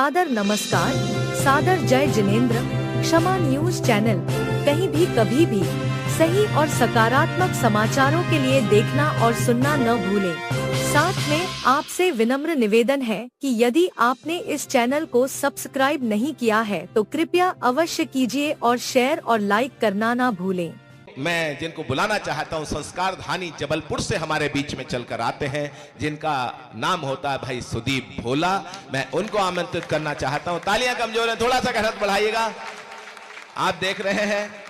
सादर नमस्कार, सादर जय जिनेंद्र। क्षमा न्यूज चैनल कहीं भी कभी भी सही और सकारात्मक समाचारों के लिए देखना और सुनना न भूलें। साथ में आपसे विनम्र निवेदन है कि यदि आपने इस चैनल को सब्सक्राइब नहीं किया है तो कृपया अवश्य कीजिए और शेयर और लाइक करना ना भूलें। मैं जिनको बुलाना चाहता हूं, संस्कार धानी जबलपुर से हमारे बीच में चलकर आते हैं, जिनका नाम होता है भाई सुदीप भोला। मैं उनको आमंत्रित करना चाहता हूं। तालियां कमजोर हैं, थोड़ा सा गहरत बढ़ाइएगा। आप देख रहे हैं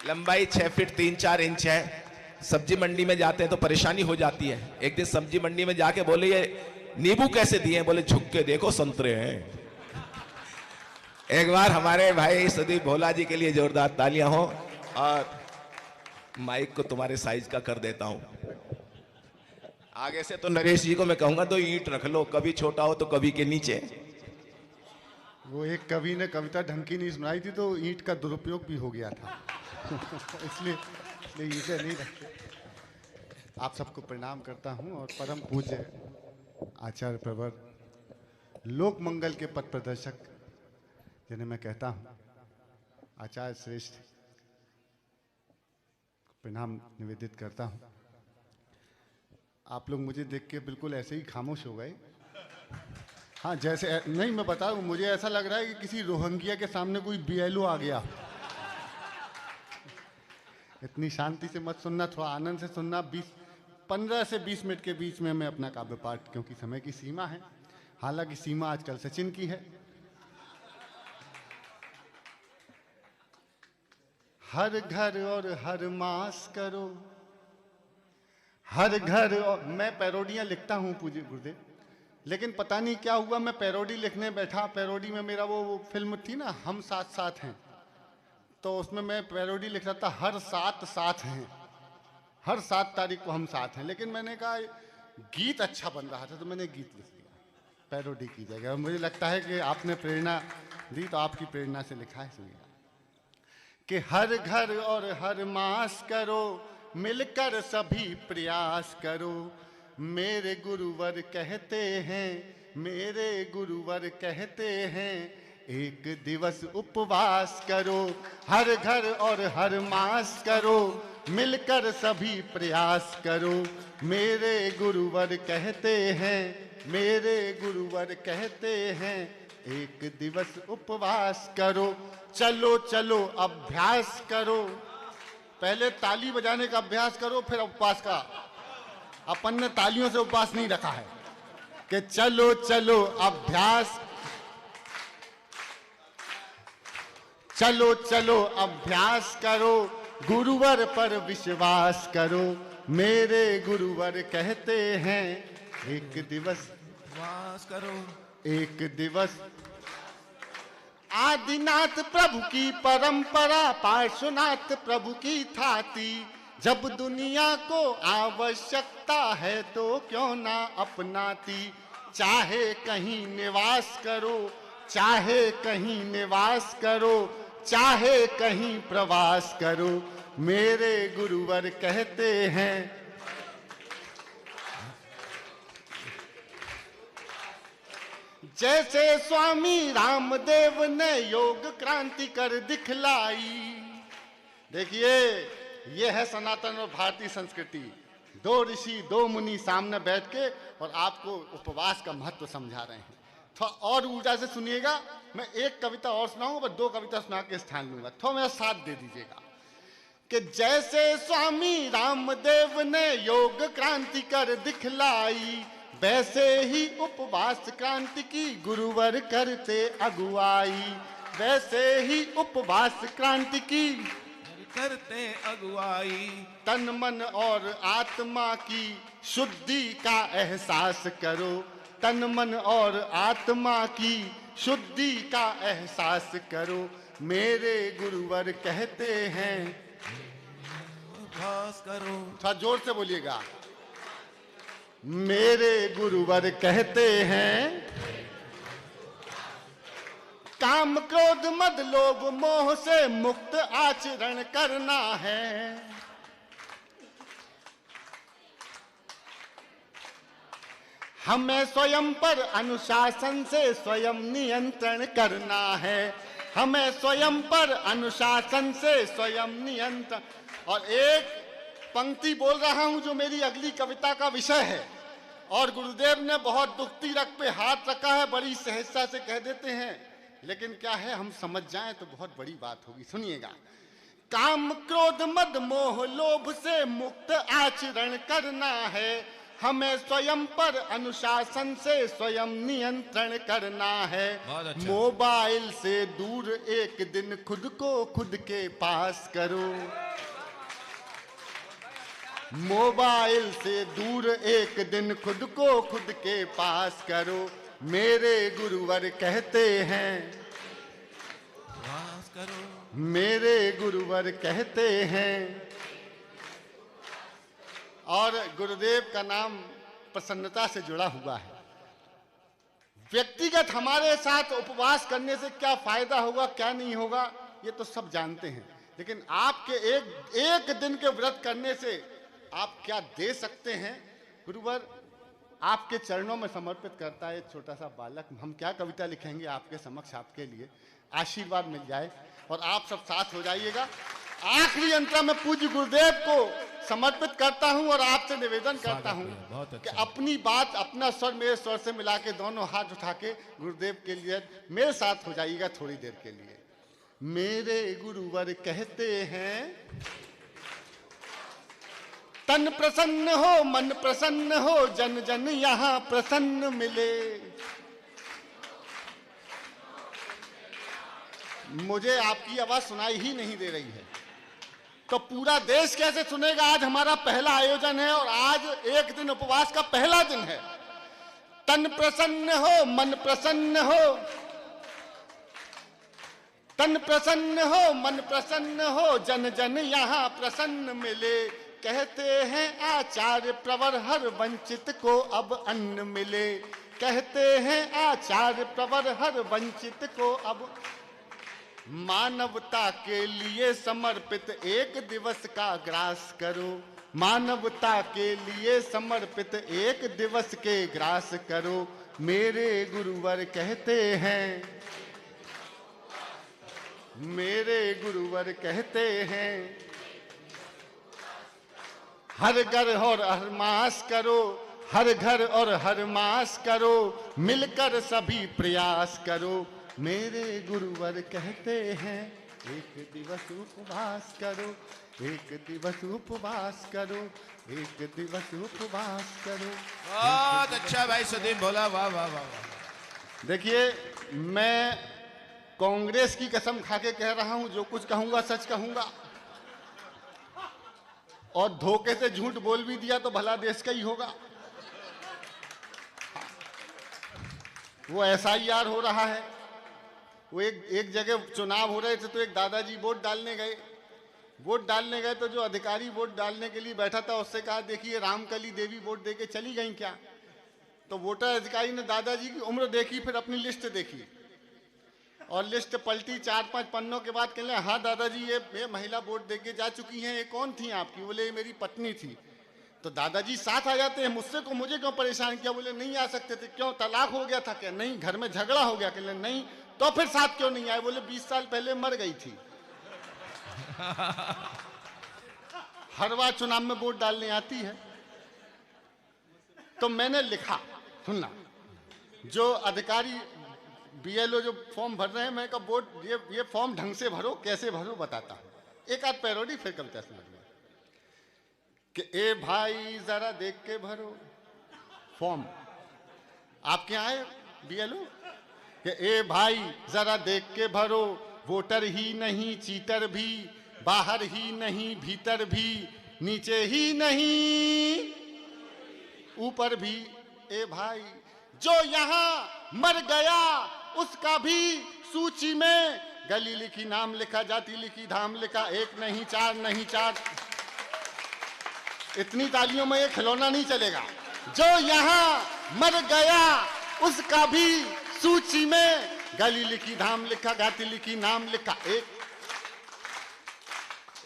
लंबाई 6 फीट 3-4 इंच है। सब्जी मंडी में जाते हैं तो परेशानी हो जाती है। एक दिन सब्जी मंडी में जाके बोले ये नींबू कैसे दिए? बोले झुक के देखो संतरे हैं। एक बार हमारे भाई सुदीप भोला जी के लिए जोरदार तालियां हो। और माइक को तुम्हारे साइज का कर देता हूं। आगे से तो नरेश जी को मैं कहूंगा तो ईंट रख लो, कभी छोटा हो तो कभी के नीचे। वो एक कवि ने कविता ढंग की नहीं सुनाई थी तो ईंट का दुरुपयोग भी हो गया था। इसलिए ईंटें नहीं रखते। आप सबको प्रणाम करता हूं और परम पूज्य आचार्य प्रवर लोक मंगल के पथ प्रदर्शक जिन्हें मैं कहता हूं आचार्य श्रेष्ठ प्रणाम निवेदित करता हूं। आप लोग मुझे देख के बिल्कुल ऐसे ही खामोश हो गए। हाँ, जैसे नहीं, मैं बताऊं, मुझे ऐसा लग रहा है कि किसी रोहंगिया के सामने कोई बीएलओ आ गया। इतनी शांति से मत सुनना, थोड़ा आनंद से सुनना। 15 से 20 मिनट के बीच में मैं अपना काव्य पाठ, क्योंकि समय की सीमा है। हालांकि सीमा आजकल सचिन की है। हर घर और हर मास करो, हर घर। और मैं पैरोडियां लिखता हूं पूज्य गुरुदेव, लेकिन पता नहीं क्या हुआ, मैं पैरोडी लिखने बैठा। पैरोडी में मेरा वो फिल्म थी ना, हम साथ साथ हैं, तो उसमें मैं पैरोडी लिख रहा था, हर साथ साथ हैं, हर 7 तारीख को हम साथ हैं। लेकिन मैंने कहा गीत अच्छा बन रहा था तो मैंने गीत लिख दिया पैरोडी की जगह। मुझे लगता है कि आपने प्रेरणा दी तो आपकी प्रेरणा से लिखा है। सुनिए कि हर घर और हर मास करो, मिलकर सभी प्रयास करो। मेरे गुरुवर कहते हैं, मेरे गुरुवर कहते हैं, एक दिवस उपवास करो। हर घर और हर मास करो, मिलकर सभी प्रयास करो। मेरे गुरुवर कहते हैं, मेरे गुरुवर कहते हैं, एक दिवस उपवास करो। चलो चलो अभ्यास करो। पहले ताली बजाने का अभ्यास करो, फिर उपवास का। अपन ने तालियों से उपवास नहीं रखा है। कि चलो चलो अभ्यास, चलो चलो अभ्यास करो, गुरुवर पर विश्वास करो। मेरे गुरुवर कहते हैं, एक दिवस उपवास करो, एक दिवस। आदिनाथ प्रभु की परंपरा, पार्श्वनाथ प्रभु की थाती। जब दुनिया को आवश्यकता है तो क्यों ना अपनाती। चाहे कहीं निवास करो, चाहे कहीं निवास करो, चाहे कहीं प्रवास करो। मेरे गुरुवर कहते हैं, जैसे स्वामी रामदेव ने योग क्रांति कर दिखलाई। देखिए, ये है सनातन और भारतीय संस्कृति। 2 ऋषि 2 मुनि सामने बैठ के और आपको उपवास का महत्व समझा रहे हैं। थोड़ा और ऊर्जा से सुनिएगा। मैं एक कविता और सुनाऊंगा, पर 2 कविता सुना के स्थान लूंगा। थोड़ा मेरा साथ दे दीजिएगा। कि जैसे स्वामी रामदेव ने योग क्रांति कर दिखलाई, वैसे ही उपवास क्रांति की गुरुवर करते अगुवाई। वैसे ही उपवास क्रांति की करते अगुवाई। तन मन और आत्मा की शुद्धि का एहसास करो। तन मन और आत्मा की शुद्धि का एहसास करो। मेरे गुरुवर कहते हैं, उपवास करो। थोड़ा जोर से बोलिएगा। मेरे गुरुवर कहते हैं, काम क्रोध मद लोभ मोह से मुक्त आचरण करना है। हमें स्वयं पर अनुशासन से स्वयं नियंत्रण करना है। हमें स्वयं पर अनुशासन से स्वयं नियंत्रण। और एक पंक्ति बोल रहा हूं जो मेरी अगली कविता का विषय है, और गुरुदेव ने बहुत दुखती रग पे हाथ रखा है, बड़ी सहजता से कह देते हैं, लेकिन क्या है हम समझ जाएं तो बहुत बड़ी बात होगी। सुनिएगा। काम क्रोध मद मोह लोभ से मुक्त आचरण करना है। हमें स्वयं पर अनुशासन से स्वयं नियंत्रण करना है। अच्छा। मोबाइल से दूर एक दिन खुद को खुद के पास करो। मोबाइल से दूर एक दिन खुद को खुद के पास करो। मेरे गुरुवर कहते हैं, पास करो। मेरे गुरुवर कहते हैं। और गुरुदेव का नाम प्रसन्नता से जुड़ा हुआ है। व्यक्तिगत हमारे साथ उपवास करने से क्या फायदा होगा क्या नहीं होगा ये तो सब जानते हैं, लेकिन आपके एक दिन के व्रत करने से आप क्या दे सकते हैं। गुरुवर आपके चरणों में समर्पित करता है एक छोटा सा बालक। हम क्या कविता लिखेंगे आपके समक्ष, आपके लिए आशीर्वाद मिल जाए और आप सब साथ हो जाइएगा। आखिरी अंतरा में पूज्य गुरुदेव को समर्पित करता हूं और आपसे निवेदन करता हूं कि अपनी बात, अपना स्वर मेरे स्वर से मिला के दोनों हाथ उठा के गुरुदेव के लिए मेरे साथ हो जाइएगा थोड़ी देर के लिए। मेरे गुरुवर कहते हैं, तन प्रसन्न हो मन प्रसन्न हो, जन जन यहां प्रसन्न मिले। मुझे आपकी आवाज सुनाई ही नहीं दे रही है, तो पूरा देश कैसे सुनेगा। आज हमारा पहला आयोजन है और आज एक दिन उपवास का पहला दिन है। तन प्रसन्न हो मन प्रसन्न हो, तन प्रसन्न हो मन प्रसन्न हो, जन जन यहां प्रसन्न मिले। कहते हैं आचार्य प्रवर हर वंचित को अब अन्न मिले। कहते हैं आचार्य प्रवर हर वंचित को अब। मानवता के लिए समर्पित एक दिवस का ग्रास करो। मानवता के लिए समर्पित एक दिवस के ग्रास करो। मेरे गुरुवर कहते हैं, मेरे गुरुवर कहते हैं, हर घर और हर मास करो। हर घर और हर मास करो, मिलकर सभी प्रयास करो। मेरे गुरुवर कहते हैं, एक दिवस उपवास करो। एक दिवस उपवास करो। एक दिवस उपवास करो। बहुत अच्छा भाई सुदीप भोला, वाह वाह वाह। देखिए, मैं कांग्रेस की कसम खा के कह रहा हूं, जो कुछ कहूंगा सच कहूंगा, और धोखे से झूठ बोल भी दिया तो भला देश का ही होगा। वो SIR हो रहा है। वो एक जगह चुनाव हो रहे थे तो एक दादाजी वोट डालने गए। वोट डालने गए तो जो अधिकारी वोट डालने के लिए बैठा था उससे कहा, देखिए रामकली देवी वोट देके चली गई क्या। तो वोटर अधिकारी ने दादाजी की उम्र देखी, फिर अपनी लिस्ट देखी और लिस्ट पलटी 4-5 पन्नों के बाद कहने, हाँ दादाजी ये महिला वोट देके जा चुकी हैं। ये कौन थी आपकी? बोले ये मेरी पत्नी थी। तो दादाजी साथ आ जाते हैं, मुझे क्यों परेशान किया? बोले नहीं आ सकते थे। क्यों, तलाक हो गया था क्या? नहीं। घर में झगड़ा हो गया? कहले नहीं। तो फिर साथ क्यों नहीं आए? बोले 20 साल पहले मर गई थी। हर बार चुनाव में वोट डालने आती है। तो मैंने लिखा, सुनना, जो अधिकारी BLO जो फॉर्म भर रहे हैं, मैं कहा वोट ये फॉर्म ढंग से भरो, कैसे भरो बताता हूं। एक आध पैरोडी फिर कविता समझ में कि ए भाई जरा देख के भरो फॉर्म। आपके यहाँ आए BLO कि ए भाई जरा देख के भरो, वोटर ही नहीं चीटर भी, बाहर ही नहीं भीतर भी, नीचे ही नहीं ऊपर भी। ए भाई जो यहाँ मर गया उसका भी सूची में गली लिखी, नाम लिखा, जाति लिखी, धाम लिखा, एक नहीं चार नहीं चार। इतनी तालियों में ये खिलौना नहीं चलेगा। जो यहाँ मर गया उसका भी सूची में गली लिखी, धाम लिखा, जाति लिखी, नाम लिखा,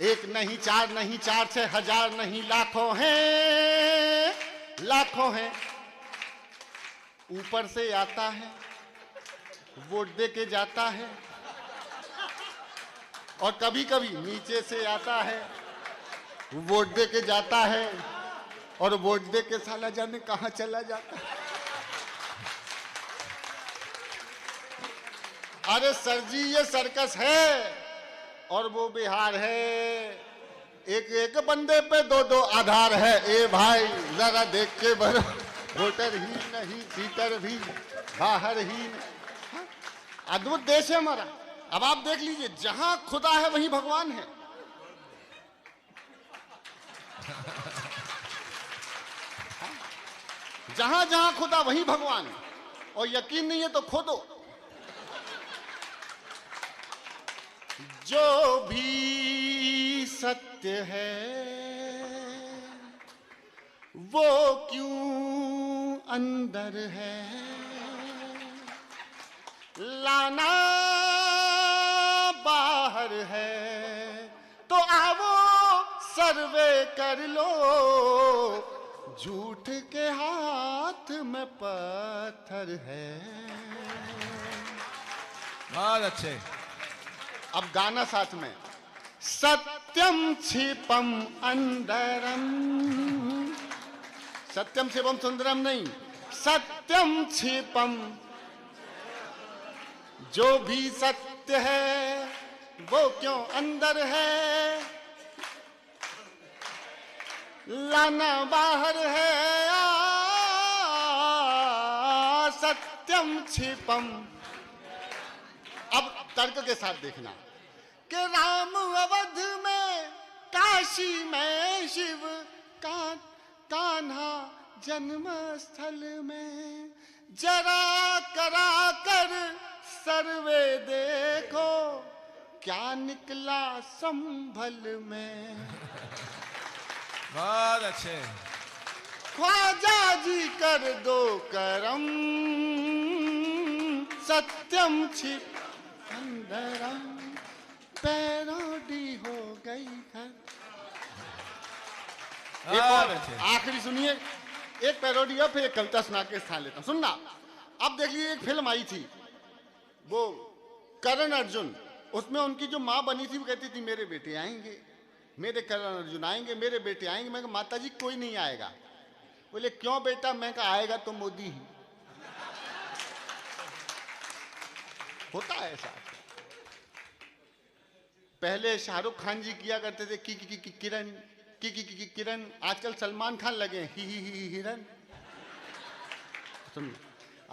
एक नहीं चार नहीं चार, 6,000 नहीं लाखों हैं, लाखों हैं। ऊपर से आता है, वोट दे के जाता है, और कभी कभी नीचे से आता है, वोट दे के जाता है, और वोट दे के साला जाने कहां चला जाता है। अरे सर जी ये सर्कस है और वो बिहार है, एक एक बंदे पे दो दो आधार है। ए भाई जरा देख के भरो, वोटर ही नहीं सीटर भी बाहर ही नहीं। हाँ? अद्भुत देश है हमारा। अब आप देख लीजिए, जहां खुदा है वहीं भगवान है। जहां जहां खुदा वहीं भगवान, और यकीन नहीं है तो खोदो। जो भी सत्य है वो क्यों अंदर है, लाना बाहर है। तो आओ सर्वे कर लो, झूठ के हाथ में पत्थर है। बहुत अच्छे। अब गाना साथ में। सत्यम क्षिपम अंदरम, सत्यम शिवम सुंदरम नहीं, सत्यम क्षिपम। जो भी सत्य है वो क्यों अंदर है, लाना बाहर है। सत्यम क्षिपम। अब तर्क के साथ देखना कि राम अवध में, काशी में शिव का, कान्हा जन्म स्थल में। जरा करा कर सर्वे देखो, क्या निकला संभल में। बहुत अच्छे। ख्वाजा जी कर दो करम, सत्यम छिप अंदरम। पैरोडी हो गई घर। एक और आखिरी सुनिए, एक पैरोडी और फिर एक कविता सुना के स्थान लेता हूं, सुनना। अब देख लीजिए, एक फिल्म आई थी वो करण अर्जुन, उसमें उनकी जो माँ बनी थी वो कहती थी मेरे बेटे आएंगे, मेरे करण अर्जुन आएंगे, मेरे बेटे आएंगे। मैं कहा माता जी कोई नहीं आएगा। बोले क्यों बेटा? मैं कहा आएगा तो मोदी ही। होता है ऐसा। पहले शाहरुख खान जी किया करते थे की किरण, की किरण। आजकल सलमान खान लगे ही हिरन। सुन,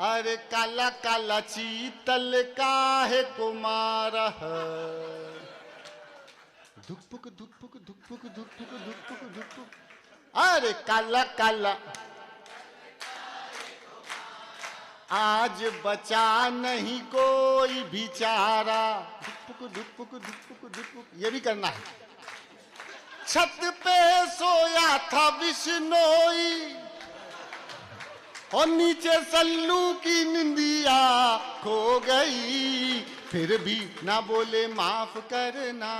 अरे काला काला चीतल काहे कुमार, धुकपुक धुकपुक धुकपुक धुकपुक धुकपुक धुकपुक। अरे काला काला आज बचा नहीं कोई बेचारा, धुकपुक धुकपुक धुकपुक धुकपुक। ये भी करना है। छत पे सोया था बिश्नोई और नीचे सल्लू की निंदिया खो गई, फिर भी ना बोले माफ करना।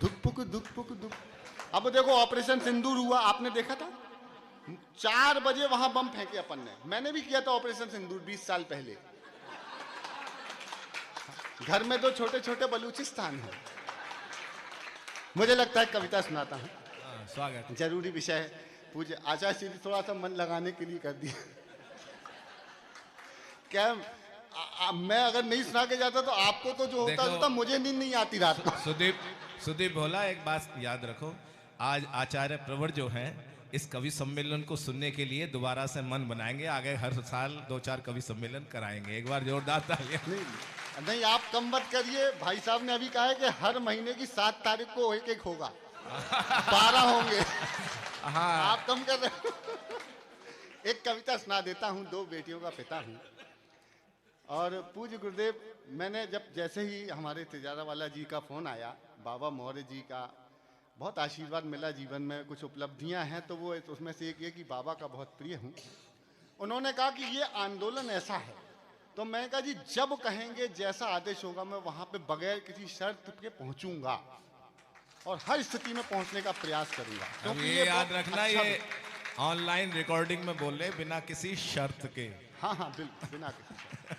धुकपुक धुकपुक धुक। अब देखो ऑपरेशन सिंदूर हुआ, आपने देखा था? 4 बजे वहां बम फेंके अपन ने। मैंने भी किया था ऑपरेशन सिंदूर 20 साल पहले। घर में 2 छोटे छोटे बलूचिस्तान है। मुझे लगता है कविता सुनाता हूँ। स्वागत। जरूरी विषय है। पूज्य आचार्य श्री थोड़ा सा मन लगाने के लिए कर दिया। क्या मैं अगर नहीं सुना के जाता तो आपको तो जो होता मुझे नींद नहीं आती रात को। सुदीप भोला, एक बात याद रखो, आज आचार्य प्रवर जो हैं इस कवि सम्मेलन को सुनने के लिए दोबारा से मन बनाएंगे। आगे हर साल 2-4 कवि सम्मेलन कराएंगे। एक बार जोरदार तालियां। नहीं आप कम मत करिए। भाई साहब ने अभी कहा है कि हर महीने की 7 तारीख को एक होगा, 12 होंगे। हाँ आप कम कर रहे हो। एक कविता सुना देता हूँ। 2 बेटियों का पिता हूँ। और पूज्य गुरुदेव, मैंने जब जैसे ही हमारे तिजारा वाला जी का फोन आया, बाबा मौर्य जी का बहुत आशीर्वाद मिला जीवन में, कुछ उपलब्धियां हैं, तो वो उसमें से एक ये कि बाबा का बहुत प्रिय हूँ। उन्होंने कहा कि ये आंदोलन ऐसा है, तो मैं कहा जी जब कहेंगे जैसा आदेश होगा मैं वहां पे बगैर किसी शर्त के पहुंचूंगा और हर स्थिति में पहुंचने का प्रयास करूंगा। तो ये याद रखना, ऑनलाइन रिकॉर्डिंग में बोले बिना किसी शर्त के। हाँ हाँ बिल्कुल, बिना किसी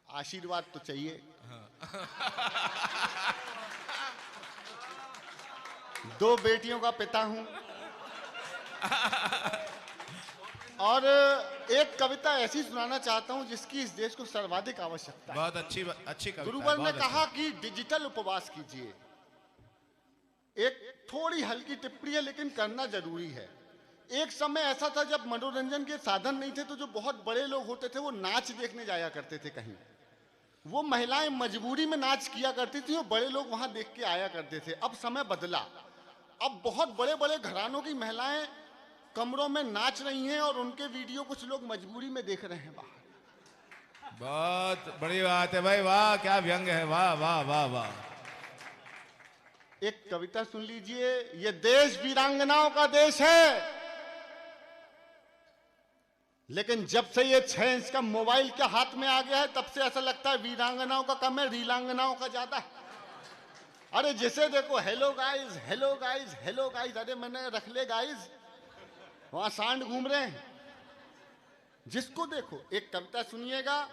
आशीर्वाद तो चाहिए। दो बेटियों का पिता हूं और एक कविता ऐसी सुनाना चाहता हूं जिसकी इस देश को सर्वाधिक आवश्यकता है। बहुत अच्छी कविता। गुरुवर ने कहा कि डिजिटल उपवास कीजिए। एक थोड़ी हल्की टिप्पणी है लेकिन करना जरूरी है। एक समय ऐसा था जब मनोरंजन के साधन नहीं थे तो जो बहुत बड़े लोग होते थे वो नाच देखने जाया करते थे कहीं। वो महिलाएं मजबूरी में नाच किया करती थी और बड़े लोग वहां देख के आया करते थे। अब समय बदला। अब बहुत बड़े बड़े घरानों की महिलाएं कमरों में नाच रही हैं और उनके वीडियो कुछ लोग मजबूरी में देख रहे हैं बाहर। बहुत बड़ी बात है भाई, वाह क्या व्यंग है, वाह वाह वाह वाह। एक कविता सुन लीजिए। ये देश वीरांगनाओं का देश है, लेकिन जब से ये 6 इंच का मोबाइल के हाथ में आ गया है तब से ऐसा लगता है वीरांगनाओं का कम है, रीलांगनाओं का ज्यादा है। अरे जिसे देखो hello guys, hello guys, hello guys. अरे मैंने रख ले गाइस, वहां सांड घूम रहे हैं। जिसको देखो। एक कविता सुनिएगा,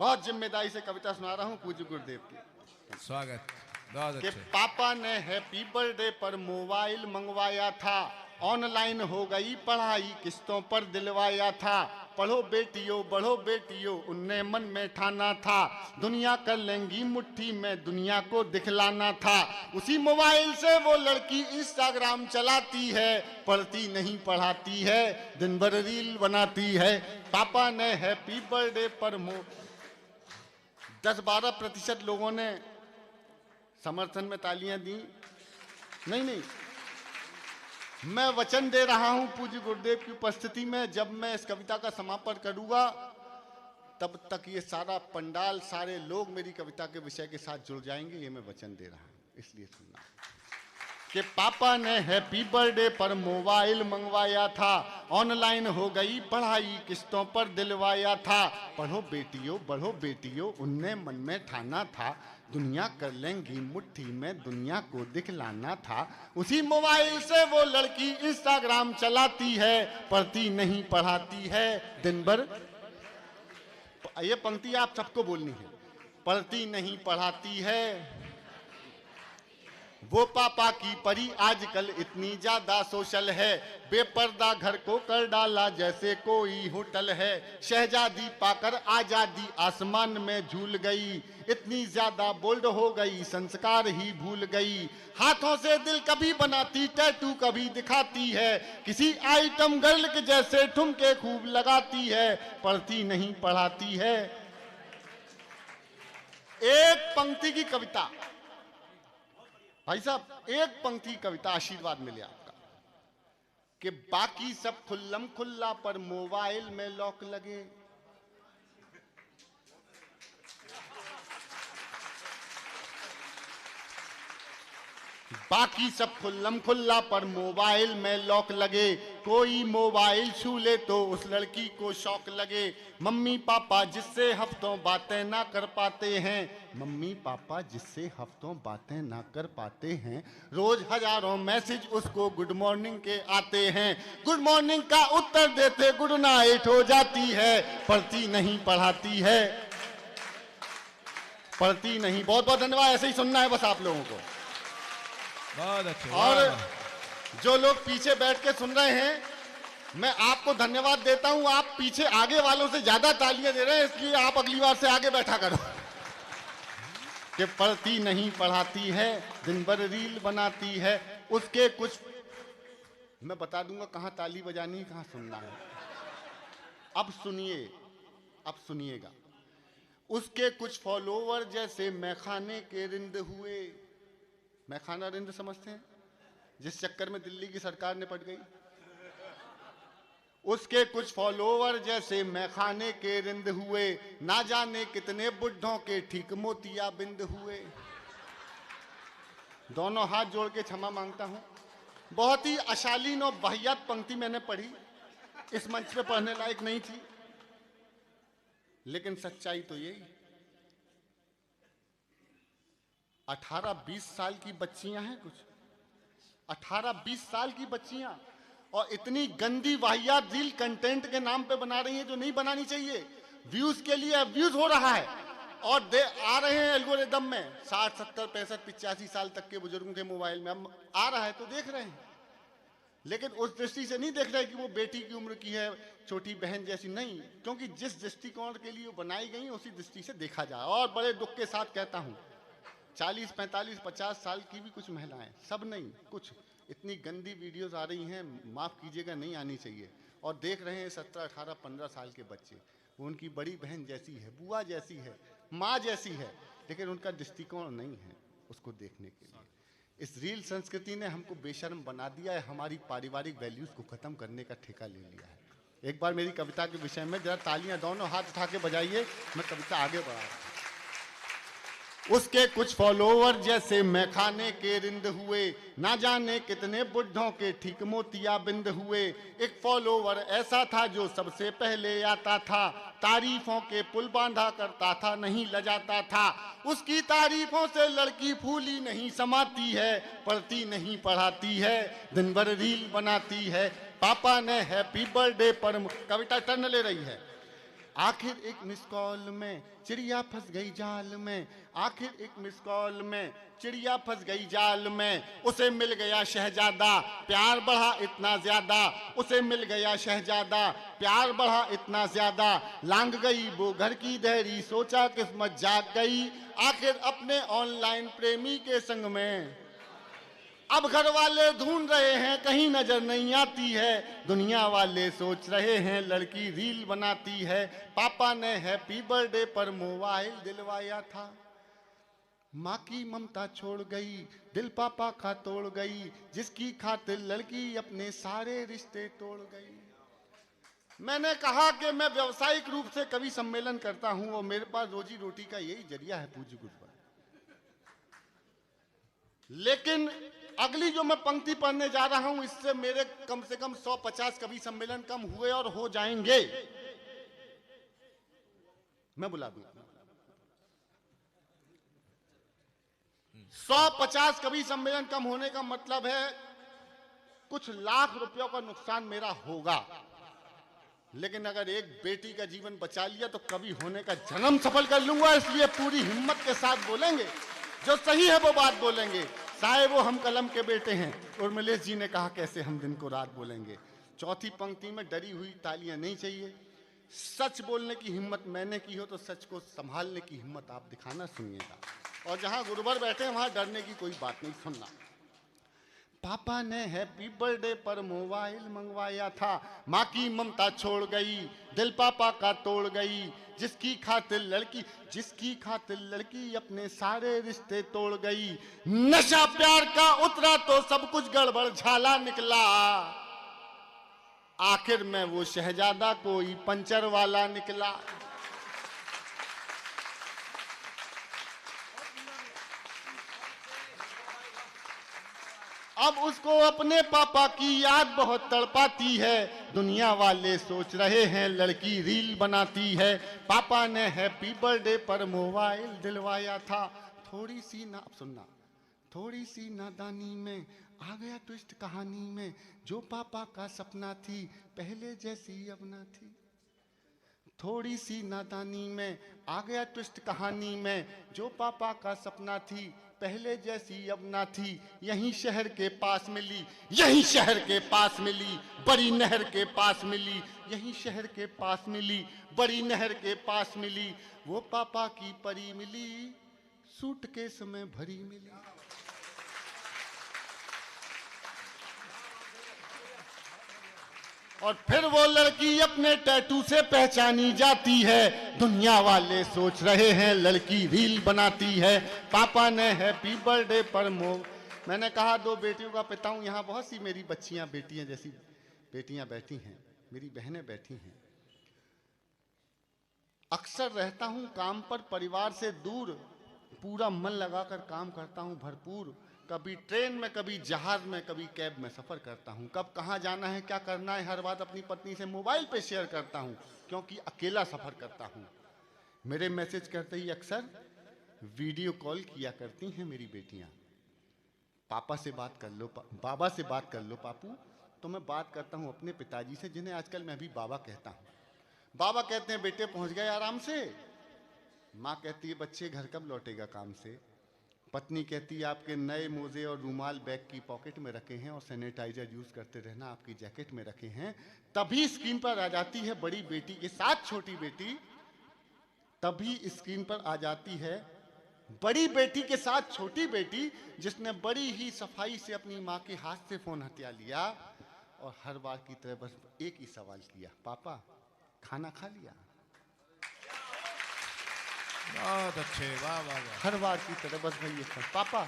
बहुत जिम्मेदारी से कविता सुना रहा हूं पूज्य गुरुदेव की। स्वागत, बहुत कि अच्छे। पापा ने हैप्पी बर्थडे पर मोबाइल मंगवाया था, ऑनलाइन हो गई पढ़ाई किस्तों पर दिलवाया था। पढ़ो बेटियों बढ़ो बेटियों उनने मन में ठाना था, दुनिया कर लेंगी मुट्ठी में दुनिया को दिखलाना था। उसी मोबाइल से वो लड़की इंस्टाग्राम चलाती है, पढ़ती नहीं पढ़ाती है, दिन भर रील बनाती है। पापा ने हैप्पी बर्थडे पर 10-12% लोगों ने समर्थन में तालियां दी। नहीं, मैं वचन दे रहा हूं पूज्य गुरुदेव की उपस्थिति में, जब मैं इस कविता का समापन करूंगा तब तक ये सारा पंडाल, सारे लोग मेरी कविता के विषय के साथ जुड़ जाएंगे। ये मैं वचन दे रहा हूं, इसलिए सुनना। कि पापा ने हैप्पी बर्थडे पर मोबाइल मंगवाया था, ऑनलाइन हो गई पढ़ाई किस्तों पर दिलवाया था। पढ़ो बेटियों बढ़ो बेटियों उनने मन में ठाना था, दुनिया कर लेंगी मुट्ठी में दुनिया को दिखलाना था। उसी मोबाइल से वो लड़की इंस्टाग्राम चलाती है, पढ़ती नहीं पढ़ाती है, दिन भर। ये पंक्ति आप सबको बोलनी है। पढ़ती नहीं पढ़ाती है, वो पापा की परी आजकल इतनी ज्यादा सोशल है, बेपर्दा घर को कर डाला जैसे कोई होटल है। शहजादी पाकर आजादी आसमान में झूल गई, इतनी ज्यादा बोल्ड हो गई संस्कार ही भूल गई। हाथों से दिल कभी बनाती टैटू कभी दिखाती है, किसी आइटम गर्ल के जैसे ठुमके खूब लगाती है, पढ़ती नहीं पढ़ाती है। एक पंक्ति की कविता भाई साहब, एक पंक्ति कविता आशीर्वाद मिले आपका। कि बाकी सब खुल्लम खुल्ला पर मोबाइल में लॉक लगे। बाकी सब खुल्लम खुल्ला पर मोबाइल में लॉक लगे, कोई मोबाइल छू ले तो उस लड़की को शौक लगे। मम्मी पापा जिससे हफ्तों बातें ना कर पाते हैं, मम्मी पापा जिससे हफ्तों बातें ना कर पाते हैं, रोज हजारों मैसेज उसको गुड मॉर्निंग के आते हैं। गुड मॉर्निंग का उत्तर देते गुड नाइट हो जाती है, पढ़ती नहीं पढ़ाती है, पढ़ती नहीं। बहुत बहुत धन्यवाद। ऐसे ही सुनना है बस आप लोगों को। बहुत अच्छे। और जो लोग पीछे बैठ के सुन रहे हैं, मैं आपको धन्यवाद देता हूं। आप पीछे आगे वालों से ज्यादा तालियां दे रहे हैं, इसलिए आप अगली बार से आगे बैठा करो। कि पढ़ती नहीं पढ़ाती है, दिन भर रील बनाती है। उसके कुछ मैं बता दूंगा कहां ताली बजानी है, कहां सुनना है। अब सुनिए, अब सुनिएगा। उसके कुछ फॉलोवर जैसे मैखाने के रिंद हुए। मैखाना रिंद समझते हैं, जिस चक्कर में दिल्ली की सरकार ने पट गई। उसके कुछ फॉलोवर जैसे मैखाने के रिंद हुए, ना जाने कितने बुढ़ों के ठीक मोतिया बिंद हुए। दोनों हाथ जोड़ के क्षमा मांगता हूं। बहुत ही अशालीन और वाहियात पंक्ति मैंने पढ़ी, इस मंच पे पढ़ने लायक नहीं थी, लेकिन सच्चाई तो यही। 18-20 साल की बच्चियां हैं, कुछ 18-20 साल की बच्चियां, और इतनी गंदी वाहियात रील कंटेंट के नाम पे बना रही हैं जो नहीं बनानी चाहिए। व्यूज के लिए अब्यूज हो रहा है और आ रहे हैं एल्गोरिदम में 60, 70, 65, 85 साल तक के बुजुर्गों के मोबाइल में अब आ रहा है तो देख रहे हैं, लेकिन उस दृष्टि से नहीं देख रहे कि वो बेटी की उम्र की है, छोटी बहन जैसी, नहीं, क्योंकि जिस दृष्टिकोण के लिए वो बनाई गई उसी दृष्टि से देखा जाए। और बड़े दुख के साथ कहता हूँ 40, 45, 50 साल की भी कुछ महिलाएं, सब नहीं, कुछ इतनी गंदी वीडियोस आ रही हैं, माफ़ कीजिएगा, नहीं आनी चाहिए। और देख रहे हैं 17, 18, 15 साल के बच्चे, वो उनकी बड़ी बहन जैसी है, बुआ जैसी है, माँ जैसी है, लेकिन उनका दृष्टिकोण नहीं है उसको देखने के लिए। इस रील संस्कृति ने हमको बेशर्म बना दिया है, हमारी पारिवारिक वैल्यूज को खत्म करने का ठेका ले लिया है। एक बार मेरी कविता के विषय में जरा तालियां दोनों हाथ उठा के बजाइए, मैं कविता आगे बढ़ा रहा हूं। उसके कुछ फॉलोवर जैसे मैं खाने के रिंद हुए, ना जाने कितने बुढ़ों के ठीक मोतिया बिंद हुए। एक फॉलोवर ऐसा था जो सबसे पहले आता था, तारीफों के पुल बांधा करता था, नहीं लजाता था। उसकी तारीफों से लड़की फूली नहीं समाती है, पढ़ती नहीं पढ़ाती है, दिन भर रील बनाती है। पापा ने हैप्पी बर्थडे पर, कविता टर्न ले रही है। आखिर एक मिस कॉल में चिड़िया फंस गई जाल में, आखिर एक मिस कॉल में चिड़िया फंस गई जाल में। उसे मिल गया शहजादा, प्यार बढ़ा इतना ज्यादा, उसे मिल गया शहजादा, प्यार बढ़ा इतना ज्यादा। लांग गई वो घर की देहरी, सोचा किस्मत जाग गई, आखिर अपने ऑनलाइन प्रेमी के संग में। अब घर वाले ढूंढ रहे हैं, कहीं नजर नहीं आती है, दुनिया वाले सोच रहे हैं लड़की रील बनाती है। पापा ने हैप्पी बर्थडे पर मोबाइल दिलवाया था, माँ की ममता छोड़ गई, दिल पापा का तोड़ गई, जिसकी खातिर लड़की अपने सारे रिश्ते तोड़ गई। मैंने कहा कि मैं व्यावसायिक रूप से कवि सम्मेलन करता हूं और मेरे पास रोजी रोटी का यही जरिया है पूज्य गुरुवर, लेकिन अगली जो मैं पंक्ति पढ़ने जा रहा हूं इससे मेरे कम से कम 150 कवि सम्मेलन कम हुए और हो जाएंगे, मैं बुला दूंगा। 150 कवि सम्मेलन कम होने का मतलब है कुछ लाख रुपयों का नुकसान मेरा होगा, लेकिन अगर एक बेटी का जीवन बचा लिया तो कवि होने का जन्म सफल कर लूंगा। इसलिए पूरी हिम्मत के साथ बोलेंगे, जो सही है वो बात बोलेंगे। चाहे वो हम कलम के बेटे हैं। उर्मिलेश जी ने कहा कैसे हम दिन को रात बोलेंगे। चौथी पंक्ति में डरी हुई तालियां नहीं चाहिए। सच बोलने की हिम्मत मैंने की हो तो सच को संभालने की हिम्मत आप दिखाना, सुनिएगा। और जहां गुरुवर बैठे हैं वहां डरने की कोई बात नहीं, सुनना। पापा ने हैप्पी बर्थडे पर मोबाइल मंगवाया था, माँ की ममता छोड़ गई, दिल पापा का तोड़ गई, जिसकी खातिर लड़की अपने सारे रिश्ते तोड़ गई। नशा प्यार का उतरा तो सब कुछ गड़बड़ झाला निकला, आखिर में वो शहजादा कोई पंचर वाला निकला। अब उसको अपने पापा की याद बहुत तड़पाती है, दुनिया वाले सोच रहे हैं लड़की रील बनाती है। पापा ने हैप्पी बर्थडे पर मोबाइल दिलवाया था, थोड़ी सी नादानी में आ गया ट्विस्ट कहानी में, जो पापा का सपना थी पहले जैसी अब ना थी। थोड़ी सी नादानी में आ गया ट्विस्ट कहानी में, जो पापा का सपना थी पहले जैसी अब ना थी। यहीं शहर के पास मिली, बड़ी नहर के पास मिली, यहीं शहर के पास मिली, बड़ी नहर के पास मिली। वो पापा की परी मिली, सूटकेस में भरी मिली। और फिर वो लड़की अपने टैटू से पहचानी जाती है, दुनिया वाले सोच रहे हैं लड़की रील बनाती है। पापा ने हैप्पी बर्थडे पर मैंने कहा 2 बेटियों का पिता हूं, यहाँ बहुत सी मेरी बच्चियां बेटियां जैसी बेटियां बैठी हैं, मेरी बहनें बैठी हैं। अक्सर रहता हूं काम पर परिवार से दूर, पूरा मन लगाकर काम करता हूं भरपूर। कभी ट्रेन में, कभी जहाज में, कभी कैब में सफ़र करता हूँ। कब कहाँ जाना है, क्या करना है, हर बात अपनी पत्नी से मोबाइल पे शेयर करता हूँ, क्योंकि अकेला सफ़र करता हूँ। मेरे मैसेज करते ही अक्सर वीडियो कॉल किया करती हैं मेरी बेटियाँ। पापा से बात कर लो, बाबा से बात कर लो पापू, तो मैं बात करता हूँ अपने पिताजी से, जिन्हें आजकल मैं भी बाबा कहता हूँ। बाबा कहते हैं बेटे पहुँच गए आराम से। माँ कहती है बच्चे घर कब लौटेगा काम से। पत्नी कहती है आपके नए मोजे और रूमाल बैग की पॉकेट में रखे हैं और सैनिटाइजर यूज करते रहना आपकी जैकेट में रखे हैं। तभी स्क्रीन पर आ जाती है बड़ी बेटी के साथ छोटी बेटी, तभी स्क्रीन पर आ जाती है बड़ी बेटी के साथ छोटी बेटी, जिसने बड़ी ही सफाई से अपनी माँ के हाथ से फोन हथिया लिया और हर बार की तरह बस एक ही सवाल किया, पापा खाना खा लिया। बहुत अच्छे, वाह वाह वाह। हर बार की तरह बस भाई ये पापा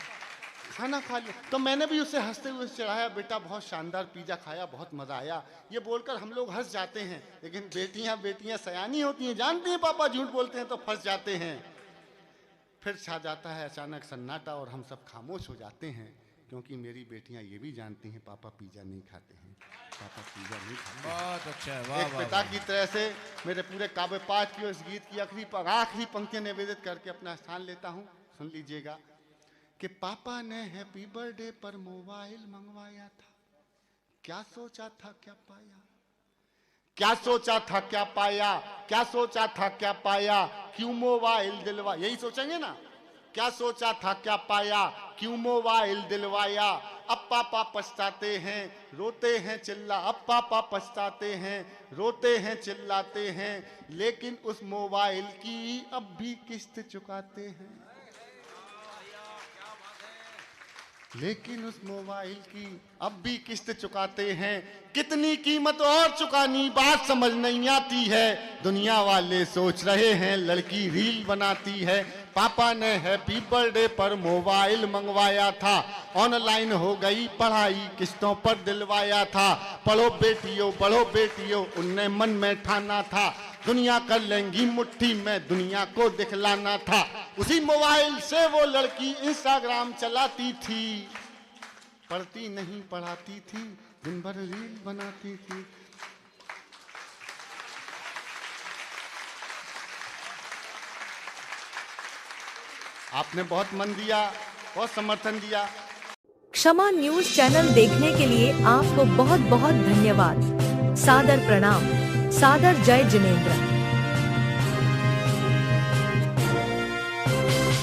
खाना खा लिया। तो मैंने भी उसे हंसते हुए चढ़ाया, बेटा बहुत शानदार पिज्जा खाया, बहुत मजा आया। ये बोलकर हम लोग हंस जाते हैं, लेकिन बेटियां सयानी होती हैं, जानती हैं पापा झूठ बोलते हैं तो फंस जाते हैं। फिर छा जाता है अचानक सन्नाटा और हम सब खामोश हो जाते हैं, क्योंकि मेरी बेटियां ये भी जानती हैं पापा पिज्जा नहीं खाते हैं, पापा पिज्जा नहीं खाते। बहुत अच्छा, वाह एक पिता की तरह से मेरे पूरे काव्य पाठ की इस गीत की आखिरी पंक्तियां निवेदित करके अपना स्थान लेता हूं। सुन लीजिएगा कि पापा ने हैप्पी बर्थडे पर मोबाइल मंगवाया था, क्या सोचा था क्या पाया, क्या सोचा था क्या पाया, क्या सोचा था क्या पाया, क्यों मोबाइल दिलवा, यही सोचेंगे ना, क्या सोचा था क्या पाया, क्यों मोबाइल दिलवाया। अब पापा पछताते हैं रोते हैं चिल्ला, अब पापा पछताते हैं रोते हैं चिल्लाते हैं, लेकिन उस मोबाइल की अब भी किस्त चुकाते हैं, लेकिन उस मोबाइल की अब भी किस्त चुकाते हैं। कितनी कीमत और चुकानी बात समझ नहीं आती है, दुनिया वाले सोच रहे हैं लड़की रील बनाती है। पापा ने हैप्पी बर्थडे पर मोबाइल मंगवाया था, ऑनलाइन हो गई पढ़ाई किस्तों पर दिलवाया था। पढ़ो बेटियों उनने मन में ठाना था, दुनिया कर लेंगी मुट्ठी में दुनिया को दिखलाना था। उसी मोबाइल से वो लड़की इंस्टाग्राम चलाती थी, पढ़ती नहीं पढ़ाती थी, दिन भर रील बनाती थी। आपने बहुत मन दिया, बहुत समर्थन दिया। क्षमा न्यूज चैनल देखने के लिए आपको बहुत बहुत धन्यवाद। सादर प्रणाम। सादर जय जिनेंद्र।